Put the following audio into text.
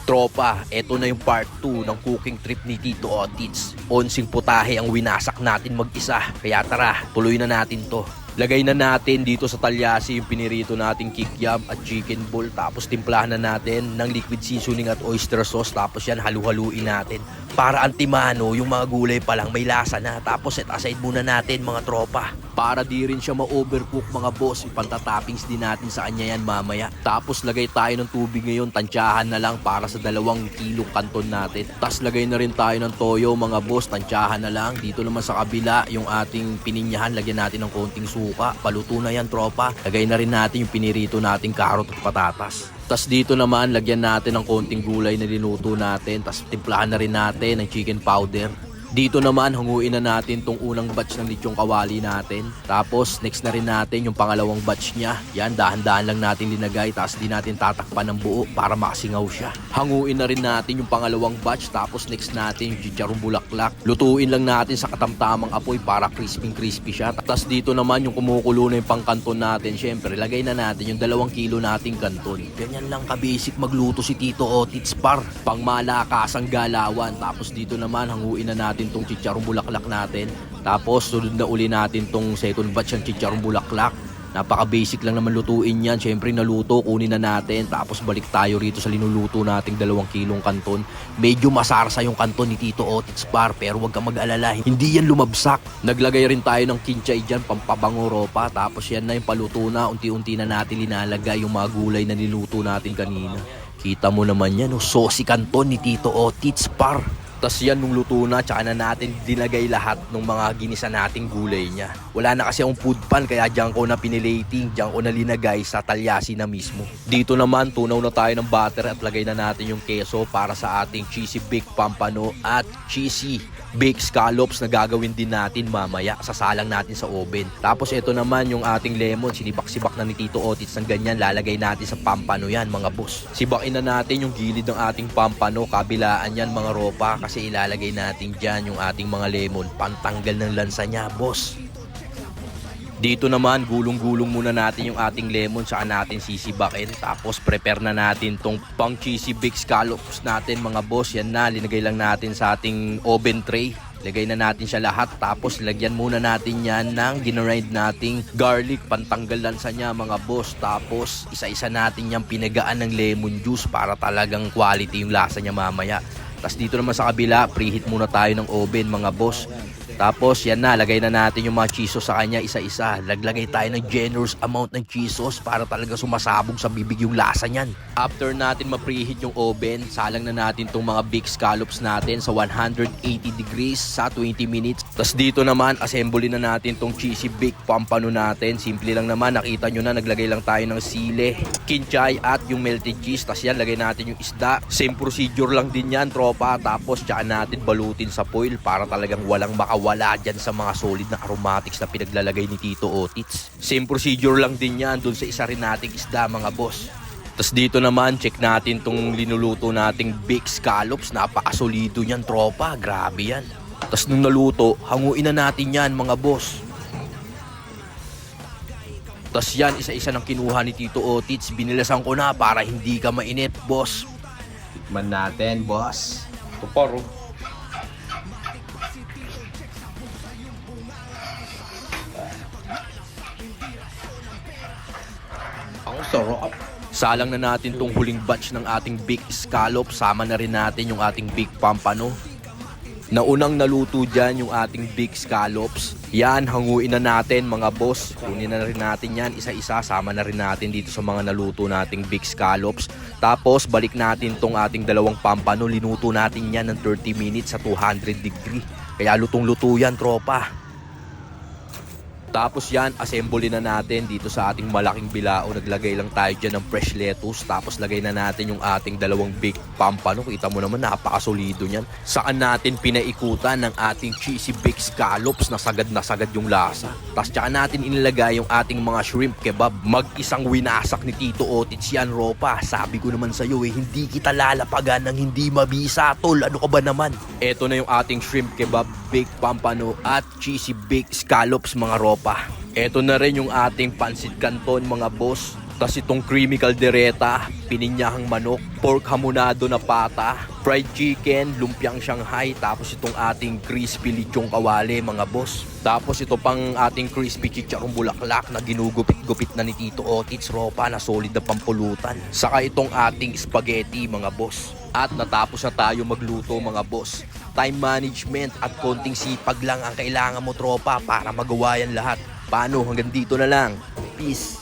Tropa, eto na yung part 2 ng cooking trip ni Tito Otits. 11 putahe ang winasak natin mag-isa. Kaya tara, tuloy na natin to. Lagay na natin dito sa talyasi yung pinirito nating kikiam at chicken ball. Tapos timplahan na natin ng liquid seasoning at oyster sauce. Tapos yan, halu-haluin natin. Para antimano, yung mga gulay pa lang may lasa na. Tapos set aside muna natin mga tropa. Para di rin siya ma-overcook mga boss, ipantatoppings din natin sa kanya yan mamaya. Tapos lagay tayo ng tubig ngayon, tansyahan na lang para sa 2 kilong kanton natin. Tapos lagay na rin tayo ng toyo mga boss, tansyahan na lang. Dito naman sa kabila, yung ating pininyahan, lagyan natin ng konting suka. Paluto na yan tropa. Lagay na rin natin yung pinirito nating karot at patatas. Tapos dito naman, lagyan natin ng konting gulay na linuto natin. Tapos timplahan na rin natin ng chicken powder. Dito naman, hanguin na natin tong unang batch ng lechong kawali natin. Tapos, next na rin natin yung pangalawang batch niya. Yan, dahan-dahan lang natin linagay. Tapos, di natin tatakpan ng buo para makasingaw siya. Hanguin na rin natin yung pangalawang batch. Tapos, next natin yung chicharong bulaklak. Lutuin lang natin sa katamtamang apoy para crispy siya. Tapos, dito naman yung kumukulo na yung pangkanton natin. Siyempre, lagay na natin yung 2 kilo nating kanton. Ganyan lang ka-basic magluto si Tito Otits par. Pang malakasang galawan. Tapos, dito naman, hanguin na natin tong chicharong bulaklak natin. Tapos sunod na uli natin tong second batch ng chicharong bulaklak. Napaka basic lang naman lutuin yan. Syempre naluto, kunin na natin. Tapos balik tayo rito sa linuluto nating 2 kilong kanton. Medyo masarsa yung kanton ni Tito Otits par, pero wag kang mag-alala, hindi yan lumabsak. Naglagay rin tayo ng kinchay dyan, pampabango ropa. Tapos yan na yung paluto na. Unti-unti na natin linalagay yung mga gulay na niluto natin kanina. Kita mo naman yan, saucy kanton ni Tito Otits par. Tapos yan nung luto na, tsaka na natin dinagay lahat ng mga ginisa nating gulay niya. Wala na kasi akong food pan, kaya diyan ko na pinilating, diyan ko na linagay sa talyasi na mismo. Dito naman, tunaw na tayo ng butter at lagay na natin yung keso para sa ating cheesy baked pampano at cheesy baked scallops na gagawin din natin mamaya. Sasalang natin sa oven. Tapos ito naman yung ating lemon, sinibak-sibak na ni Tito Otits ng ganyan, lalagay natin sa pampano yan mga boss. Sibakin na natin yung gilid ng ating pampano, kabilaan yan mga ropa, kasi ilalagay natin dyan yung ating mga lemon, pantanggal ng lansa niya boss. Dito naman, gulong-gulong muna natin yung ating lemon, saka natin sisibakin. Tapos prepare na natin tong pang cheesy baked scallops natin mga boss. Yan na, linagay lang natin sa ating oven tray. Lagay na natin siya lahat. Tapos lagyan muna natin yan ng ginarind nating garlic, pantanggal lansa niya mga boss. Tapos isa-isa natin yung pinagaan ng lemon juice para talagang quality yung lasa niya mamaya. Tapos dito naman sa kabila, preheat muna tayo ng oven mga boss. Tapos yan na, lagay na natin yung mga cheese sauce sa kanya isa-isa. Laglagay tayo ng generous amount ng cheese sauce para talaga sumasabog sa bibig yung lasa niyan. After natin ma-preheat yung oven, salang na natin tong mga baked scallops natin sa 180 degrees sa 20 minutes. Tapos dito naman, assemble na natin tong cheesy baked pampano natin. Simple lang naman, nakita nyo na, naglagay lang tayo ng sile, kinchay at yung melted cheese. Tapos yan, lagay natin yung isda. Same procedure lang din yan tropa. Tapos tsaka natin balutin sa foil para talagang walang makawala dyan sa mga solid na aromatics na pinaglalagay ni Tito Otits. Same procedure lang din yan dun sa isa rin nating isda mga boss. Tapos dito naman, check natin tong linuluto nating baked scallops. Napakasolido niyan tropa, grabe yan. Tapos nung naluto, hanguin na natin yan mga boss. Tapos yan, isa-isa ng kinuha ni Tito Otits. Binilasan ko na para hindi ka mainit boss. Tikman natin, boss. Ito paro. Ang sarap. Salang na natin tong huling batch ng ating baked scallop. Sama na rin natin yung ating baked pampano. Naunang naluto dyan yung ating baked scallops. Yan, hanguin na natin mga boss. Kunin na rin natin yan isa-isa. Sama na rin natin dito sa mga naluto nating baked scallops. Tapos balik natin tong ating 2 pampano. Linuto natin yan ng 30 minutes sa 200 degree. Kaya lutong-luto yan tropa. Tapos yan, assemble na natin dito sa ating malaking bilao. Naglagay lang tayo dyan ng fresh lettuce. Tapos lagay na natin yung ating 2 baked pampano. Kita mo naman, napakasolido niyan. Saan natin pinaikutan ng ating cheesy baked scallops na sagad yung lasa. Tapos tsaka natin inilagay yung ating mga shrimp kebab. Mag-isang winasak ni Tito Otits yan, ropa. Sabi ko naman sa'yo hindi kita lalapagan ng hindi mabisa, tol. Ano ka ba naman? Eto na yung ating shrimp kebab, baked pampano at cheesy baked scallops mga ropa. Eto na rin yung ating pansit canton mga boss. Tas itong creamy caldereta, pininyahang manok, pork hamonado na pata, fried chicken, lumpiang Shanghai, tapos itong ating crispy lechong kawali mga boss. Tapos ito pang ating crispy chicharong bulaklak na ginugupit-gupit na ni Tito Otits Ropa na solid na pampulutan. Saka itong ating spaghetti mga boss. At natapos na tayo magluto mga boss. Time management at konting sipag lang ang kailangan mo tropa para magawa yan lahat. Paano? Hanggang dito na lang. Peace!